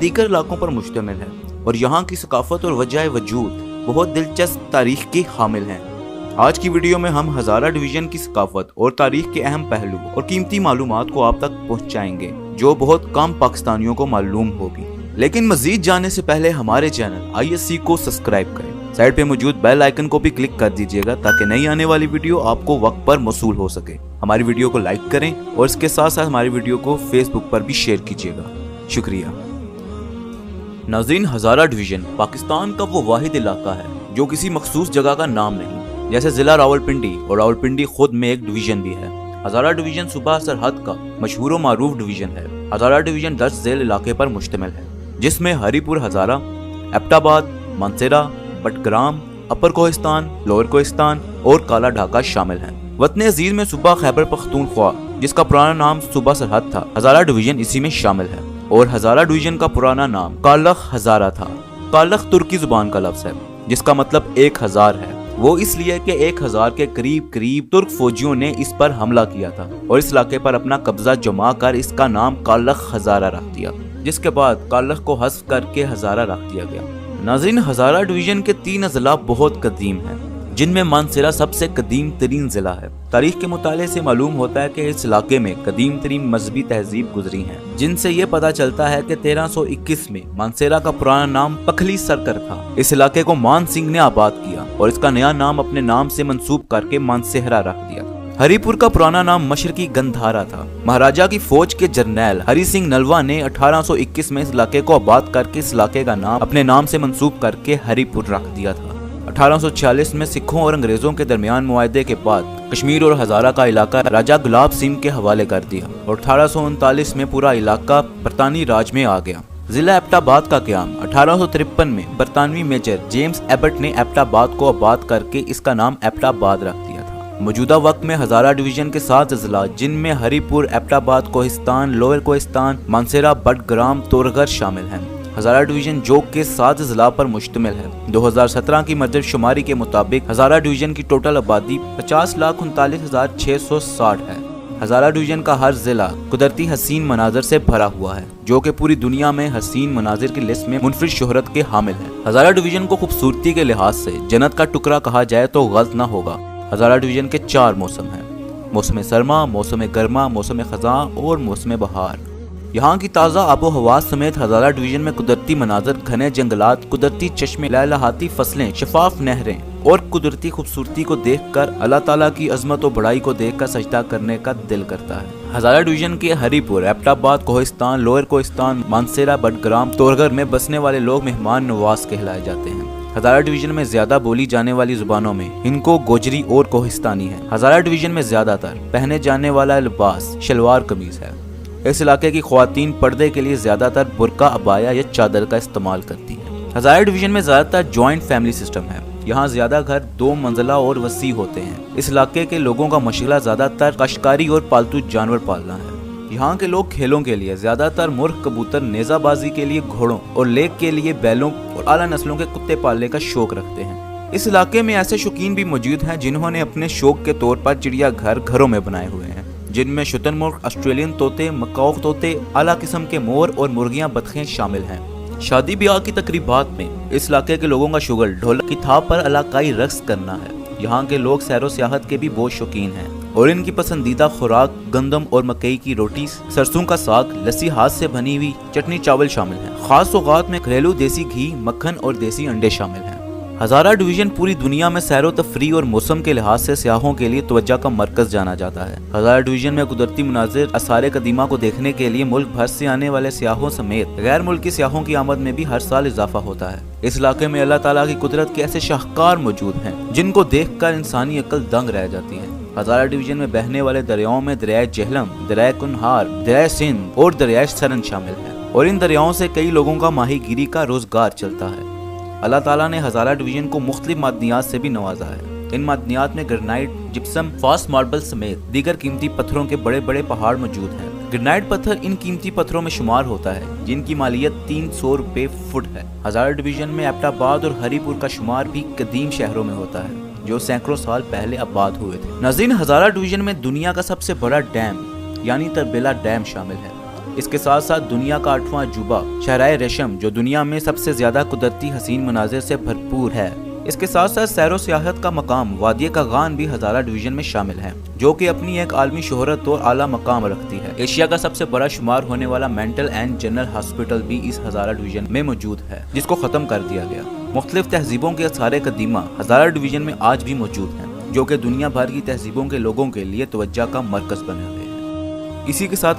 دیگر علاقوں پر مشتمل ہے اور یہاں کی ثقافت اور وجہ وجود بہت دلچسپ تاریخ کی حامل ہیں۔ آج کی ویڈیو میں ہم ہزارہ ڈویژن کی ثقافت اور تاریخ کے اہم پہلو اور قیمتی معلومات کو آپ تک پہنچائیں گے جو بہت کم پاکستانیوں کو معلوم ہوگی۔ لیکن مزید جاننے سے پہلے ہمارے چینل ISC کو سبسکرائب کریں، سائڈ پہ موجود بیل آئیکن کو بھی کلک کر دیجیے گا تاکہ نئی آنے والی ویڈیو آپ کو وقت پر موصول ہو سکے۔ ہماری ویڈیو کو لائک کریں اور اس کے ساتھ ساتھ ہماری ویڈیو کو فیس بک پر بھی شیئر کیجیے گا، شکریہ۔ ناظرین، ہزارہ ڈویژن پاکستان کا وہ واحد علاقہ ہے جو کسی مخصوص جگہ کا نام نہیں، جیسے ضلع راولپنڈی، اور راولپنڈی خود میں ایک ڈویژن بھی ہے۔ ہزارہ ڈویژن صوبہ سرحد کا مشہور و معروف ڈویژن ہے۔ ہزارہ ڈویژن 10 ذیل علاقے پر مشتمل ہے، جس میں ہری پور ہزارہ، ایبٹ آباد، مانسیرہ، بٹگرام، اپر کوہستان، لوور کوہستان اور کالا ڈھاکہ شامل ہیں۔ وطن عزیز میں صوبہ خیبر پختونخوا، جس کا پرانا نام صوبہ سرحد تھا، ہزارہ ڈویژن اسی میں شامل ہے، اور ہزارہ ڈویژن کا پرانا نام کالخ ہزارہ تھا۔ کالخ ترکی زبان کا لفظ ہے جس کا مطلب 1000 ہے۔ وہ اس لیے کہ 1000 کے قریب ترک فوجیوں نے اس پر حملہ کیا تھا اور اس علاقے پر اپنا قبضہ جما کر اس کا نام کالخ ہزارہ رکھ دیا، جس کے بعد کالخ کو حذف کر کے ہزارہ رکھ دیا گیا۔ ناظرین، ہزارہ ڈویژن کے 3 اضلاع بہت قدیم ہیں، جن میں مانسیرہ سب سے قدیم ترین ضلع ہے۔ تاریخ کے مطالعے سے معلوم ہوتا ہے کہ اس علاقے میں قدیم ترین مذہبی تہذیب گزری ہیں، جن سے یہ پتہ چلتا ہے کہ 1321 میں مانسیرہ کا پرانا نام پکھلی سرکر تھا۔ اس علاقے کو مان سنگھ نے آباد کیا اور اس کا نیا نام اپنے نام سے منسوب کر کے مانسہرہ رکھ دیا۔ ہری پور کا پرانا نام مشرقی گندھارا تھا۔ مہاراجہ کی فوج کے جرنیل ہری سنگھ نلوا نے 1821 میں اس علاقے کو آباد کر کے اس علاقے کا نام اپنے نام سے منسوب کر کے ہری پور رکھ دیا تھا۔ 1846 میں سکھوں اور انگریزوں کے درمیان معاہدے کے بعد کشمیر اور ہزارہ کا علاقہ راجہ گلاب سنگھ کے حوالے کر دیا اور 1839 میں پورا علاقہ برطانوی راج میں آ گیا۔ ضلع ایبٹ آباد کا قیام 1853 میں برطانوی میجر جیمز ایبٹ نے ایبٹ آباد کو آباد کر کے اس کا نام ایبٹ آباد رکھ دیا تھا۔ موجودہ وقت میں ہزارہ ڈویژن کے 7 اضلاع، جن میں ہری پور، ایبٹ آباد، کوہستان، لوور کوہستان، مانسیرہ، بٹگرام، تورغر شامل ہیں۔ ہزارہ ڈویژن جو کہ 7 اضلاع پر مشتمل ہے۔ 2017 کی مردم شماری کے مطابق ہزارہ ڈویژن کی ٹوٹل آبادی 50,39,660 ہے۔ ہزارہ ڈویژن کا ہر ضلع قدرتی حسین مناظر سے بھرا ہوا ہے، جو کہ پوری دنیا میں حسین مناظر کی لسٹ میں منفرد شہرت کے حامل ہے۔ ہزارہ ڈویژن کو خوبصورتی کے لحاظ سے جنت کا ٹکڑا کہا جائے تو غلط نہ ہوگا۔ ہزارہ ڈویژن کے 4 موسم ہیں: موسم سرما، موسم گرما، موسم خزاں اور موسم بہار۔ یہاں کی تازہ آب و ہوا سمیت ہزارہ ڈویژن میں قدرتی مناظر، گھنے جنگلات، قدرتی چشمے، لہلہاتی فصلیں، شفاف نہریں اور قدرتی خوبصورتی کو دیکھ کر اللہ تعالیٰ کی عظمت و بڑائی کو دیکھ کر سجدہ کرنے کا دل کرتا ہے۔ ہزارہ ڈویژن کے ہری پور، ایبٹ آباد، کوہستان، لوور کوہستان، مانسیرہ، بٹگرام، تورغر میں بسنے والے لوگ مہمان نواز کہلائے جاتے ہیں۔ ہزارہ ڈویژن میں زیادہ بولی جانے والی زبانوں میں ہندکو، گوجری اور کوہستانی ہے۔ ہزارہ ڈویژن میں زیادہ تر پہنے جانے والا لباس شلوار قمیض ہے۔ اس علاقے کی خواتین پردے کے لیے زیادہ تر برقع، عبایا یا چادر کا استعمال کرتی ہیں۔ ہزارہ ڈویژن میں زیادہ تر جوائنٹ فیملی سسٹم ہے۔ یہاں زیادہ گھر 2 منزلہ اور وسیع ہوتے ہیں۔ اس علاقے کے لوگوں کا مشغلہ زیادہ تر کاشتکاری اور پالتو جانور پالنا ہے۔ یہاں کے لوگ کھیلوں کے لیے زیادہ تر مرغ، کبوتر، نیزہ بازی کے لیے گھوڑوں اور لیک کے لیے بیلوں اور اعلیٰ نسلوں کے کتے پالنے کا شوق رکھتے ہیں۔ اس علاقے میں ایسے شوقین بھی موجود ہیں جنہوں نے اپنے شوق کے طور پر چڑیا گھر گھروں میں بنائے ہوئے ہیں، جن میں شتر مرغ، آسٹریلین طوطے، مکاؤ طوطے، اعلیٰ قسم کے مور اور مرغیاں، بطخیں شامل ہیں۔ شادی بیاہ کی تقریبات میں اس علاقے کے لوگوں کا شغل ڈھولک کی تھاپ پر علاقائی رقص کرنا ہے۔ یہاں کے لوگ سیر و سیاحت کے بھی بہت شوقین ہیں اور ان کی پسندیدہ خوراک گندم اور مکئی کی روٹی، سرسوں کا ساگ، لسی، ہاتھ سے بنی ہوئی چٹنی، چاول شامل ہیں۔ خاص اوقات میں گھریلو دیسی گھی، مکھن اور دیسی انڈے شامل ہیں۔ ہزارہ ڈویژن پوری دنیا میں سیر و تفریح اور موسم کے لحاظ سے سیاحوں کے لیے توجہ کا مرکز جانا جاتا ہے۔ ہزارہ ڈویژن میں قدرتی مناظر، آثار قدیمہ کو دیکھنے کے لیے ملک بھر سے آنے والے سیاحوں سمیت غیر ملکی سیاحوں کی آمد میں بھی ہر سال اضافہ ہوتا ہے۔ اس علاقے میں اللہ تعالیٰ کی قدرت کے ایسے شاہکار موجود ہیں جن کو دیکھ کر انسانی عقل دنگ رہ جاتی ہے۔ ہزارہ ڈویژن میں بہنے والے دریاؤں میں دریائے جہلم، دریائے کنہار، دریائے سندھ اور دریائے سرن شامل ہیں، اور ان دریاؤں سے کئی لوگوں کا ماہی گیری کا روزگار چلتا ہے۔ اللہ تعالیٰ نے ہزارہ ڈویژن کو مختلف معدنیات سے بھی نوازا ہے۔ ان معدنیات میں گرنائٹ، جپسم، فاس ماربل سمیت دیگر قیمتی پتھروں کے بڑے بڑے پہاڑ موجود ہیں۔ گرنائٹ پتھر ان قیمتی پتھروں میں شمار ہوتا ہے جن کی مالیت 300 روپے فٹ ہے۔ ہزارہ ڈویژن میں ایبٹ آباد اور ہری پور کا شمار بھی قدیم شہروں میں ہوتا ہے جو سینکڑوں سال پہلے آباد ہوئے تھے۔ ناظرین، ہزارہ ڈویژن میں دنیا کا سب سے بڑا ڈیم یعنی تربیلا ڈیم شامل ہے۔ اس کے ساتھ ساتھ دنیا کا 8واں عجوبہ شہرائے ریشم جو دنیا میں سب سے زیادہ قدرتی حسین مناظر سے بھرپور ہے۔ اس کے ساتھ ساتھ سیر و سیاحت کا مقام وادی کاغان بھی ہزارہ ڈویژن میں شامل ہے، جو کہ اپنی ایک عالمی شہرت اور اعلیٰ مقام رکھتی ہے۔ ایشیا کا سب سے بڑا شمار ہونے والا مینٹل اینڈ جنرل ہاسپٹل بھی اس ہزارہ ڈویژن میں موجود ہے، جس کو ختم کر دیا گیا۔ مختلف تہذیبوں کے آثار قدیمہ ہزارہ ڈویژن میں آج بھی موجود ہیں، جو کہ دنیا بھر کی تہذیبوں کے لوگوں کے لیے توجہ کا مرکز بنے ہوئے ہیں۔ اسی کے ساتھ